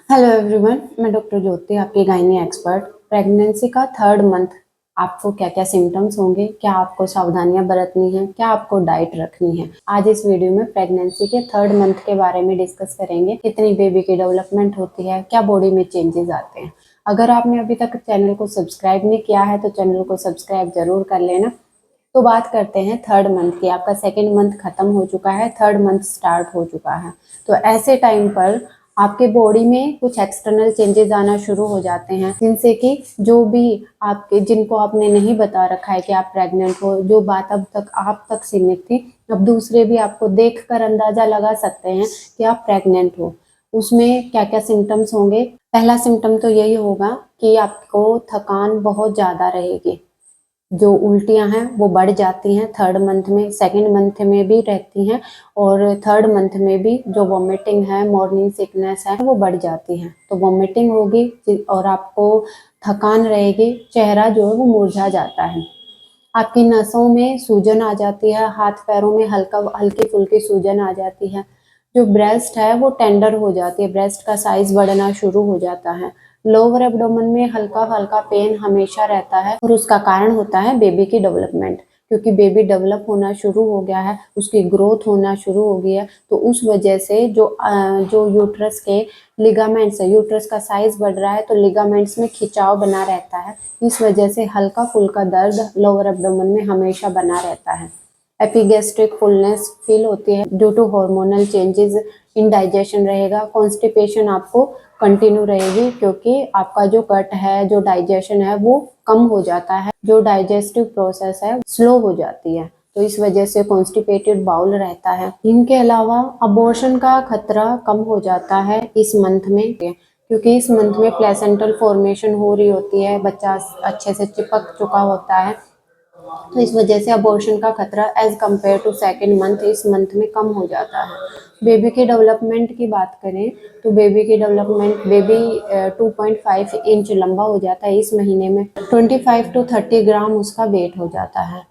Hello everyone, मैं doctor ज्योति, आपकी gynae expert. Pregnancy का थर्ड मंथ आपको क्या क्या सिम्टम्स होंगे, क्या आपको सावधानियां बरतनी है, क्या आपको डाइट रखनी है, आज इस वीडियो में प्रेगनेंसी के थर्ड मंथ के बारे में डिस्कस करेंगे। कितनी बेबी की डेवलपमेंट होती है, क्या बॉडी में चेंजेस आते हैं। अगर आपने अभी तक चैनल को सब्सक्राइब नहीं किया है तो चैनल को सब्सक्राइब जरूर कर लेना। तो बात करते हैं थर्ड मंथ की। आपका सेकेंड मंथ खत्म हो चुका है, थर्ड मंथ स्टार्ट हो चुका है। तो ऐसे टाइम पर आपके बॉडी में कुछ एक्सटर्नल चेंजेस आना शुरू हो जाते हैं, जिनसे कि जो भी आपके जिनको आपने नहीं बता रखा है कि आप प्रेग्नेंट हो, जो बात अब तक आप तक सीमित थी, अब दूसरे भी आपको देखकर अंदाजा लगा सकते हैं कि आप प्रेग्नेंट हो। उसमें क्या क्या सिम्टम्स होंगे। पहला सिम्टम तो यही होगा कि आपको थकान बहुत ज़्यादा रहेगी, जो उल्टियां हैं वो बढ़ जाती हैं थर्ड मंथ में, सेकंड मंथ में भी रहती हैं, और थर्ड मंथ में भी जो वॉमिटिंग है, मॉर्निंग सिकनेस है, वो बढ़ जाती है। तो वॉमिटिंग होगी और आपको थकान रहेगी, चेहरा जो है वो मुरझा जाता है। आपकी नसों में सूजन आ जाती है, हाथ पैरों में हल्की फुल्की सूजन आ जाती है। जो ब्रेस्ट है वो टेंडर हो जाती है, ब्रेस्ट का साइज बढ़ना शुरू हो जाता है। लोअर एब्डोमेन में हल्का हल्का पेन हमेशा रहता है, और उसका कारण होता है बेबी की डेवलपमेंट। क्योंकि बेबी डेवलप होना शुरू हो गया है, उसकी ग्रोथ होना शुरू हो गई है, तो उस वजह से जो यूट्रस के लिगामेंट्स है, यूट्रस का साइज बढ़ रहा है तो लिगामेंट्स में खिंचाव बना रहता है। इस वजह से हल्का फुल्का दर्द लोअर एब्डोमेन में हमेशा बना रहता है। एपिगैस्ट्रिक फुलनेस फील होती है due to hormonal changes, indigestion रहेगा, कॉन्स्टिपेशन आपको कंटिन्यू रहेगी, क्योंकि आपका जो गट है, जो डाइजेशन है वो कम हो जाता है, जो डाइजेस्टिव प्रोसेस है स्लो हो जाती है, तो इस वजह से कॉन्स्टिपेटेड बाउल रहता है। इनके अलावा अबॉर्शन का खतरा कम हो जाता है इस मंथ में, क्योंकि इस मंथ में प्लेसेंटल फॉर्मेशन हो रही होती है, बच्चा अच्छे से चिपक चुका होता है, तो इस वजह से अबॉर्शन का खतरा as compare to second month इस मंथ में कम हो जाता है। बेबी की डेवलपमेंट की बात करें तो बेबी की डेवलपमेंट, बेबी 2.5 इंच लंबा हो जाता है इस महीने में, 25 to 30 ग्राम उसका वेट हो जाता है।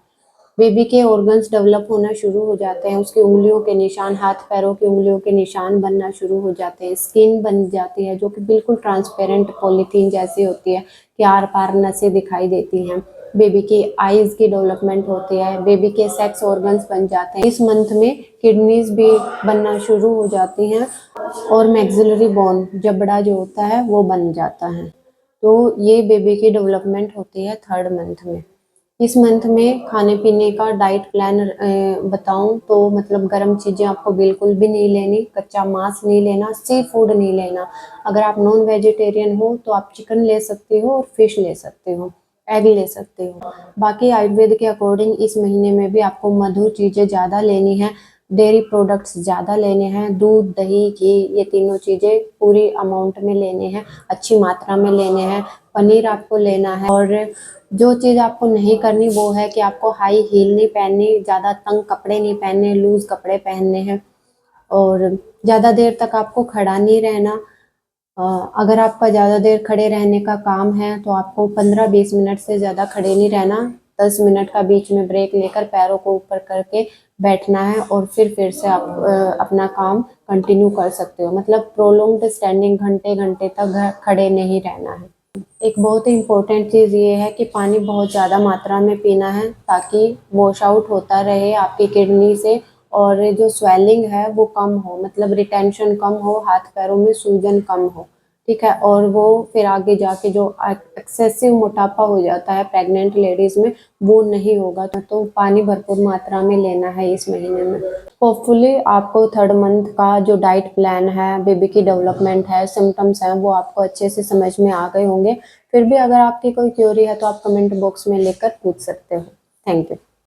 बेबी के ऑर्गन्स डेवलप होना शुरू हो जाते हैं, उसकी उंगलियों के निशान, हाथ पैरों की उंगलियों के निशान बनना शुरू हो जाते हैं, स्किन बन जाती है जो कि बिल्कुल ट्रांसपेरेंट पॉलीथीन जैसी होती है कि आर पार नसें दिखाई देती हैं। बेबी की आईज की डेवलपमेंट होती है, बेबी के सेक्स ऑर्गन्स बन जाते हैं। इस मंथ में किडनीज भी बनना शुरू हो जाती हैं, और मैक्सिलरी बोन, जबड़ा जो होता है वो बन जाता है। तो ये बेबी की डेवलपमेंट होती है थर्ड मंथ में। इस मंथ में खाने पीने का डाइट प्लान बताऊं तो मतलब गर्म चीज़ें आपको बिल्कुल भी नहीं लेनी, कच्चा मांस नहीं लेना, सी फूड नहीं लेना। अगर आप नॉन वेजिटेरियन हो तो आप चिकन ले सकते हो और फिश ले सकते हो, एग ले सकते हो। बाकी आयुर्वेद के अकॉर्डिंग इस महीने में भी आपको मधुर चीज़ें ज़्यादा लेनी है, डेयरी प्रोडक्ट्स ज़्यादा लेने हैं, दूध दही घी ये तीनों चीज़ें पूरी अमाउंट में लेने हैं, अच्छी मात्रा में लेने हैं। पनीर आपको लेना है, और जो चीज़ आपको नहीं करनी वो है कि आपको हाई हील नहीं पहननी, ज़्यादा तंग कपड़े नहीं पहनने, लूज कपड़े पहनने हैं, और ज़्यादा देर तक आपको खड़ा नहीं रहना। अगर आपका ज़्यादा देर खड़े रहने का काम है तो आपको 15-20 मिनट से ज़्यादा खड़े नहीं रहना, 10 मिनट का बीच में ब्रेक लेकर पैरों को ऊपर करके बैठना है, और फिर से आप अपना काम कंटिन्यू कर सकते हो। मतलब प्रोलॉन्ग्ड स्टैंडिंग, घंटे घंटे तक खड़े नहीं रहना है। एक बहुत ही इम्पोर्टेंट चीज़ ये है कि पानी बहुत ज़्यादा मात्रा में पीना है, ताकि वॉश आउट होता रहे आपकी किडनी से, और जो स्वेलिंग है वो कम हो, मतलब रिटेंशन कम हो, हाथ पैरों में सूजन कम हो, ठीक है। और वो फिर आगे जाके जो एक्सेसिव मोटापा हो जाता है प्रेग्नेंट लेडीज में, वो नहीं होगा। तो पानी भरपूर मात्रा में लेना है इस महीने में। होपफुली आपको थर्ड मंथ का जो डाइट प्लान है, बेबी की डेवलपमेंट है, सिम्टम्स हैं, वो आपको अच्छे से समझ में आ गए होंगे। फिर भी अगर आपकी कोई क्वेरी है तो आप कमेंट बॉक्स में लेकर पूछ सकते हो। Thank you.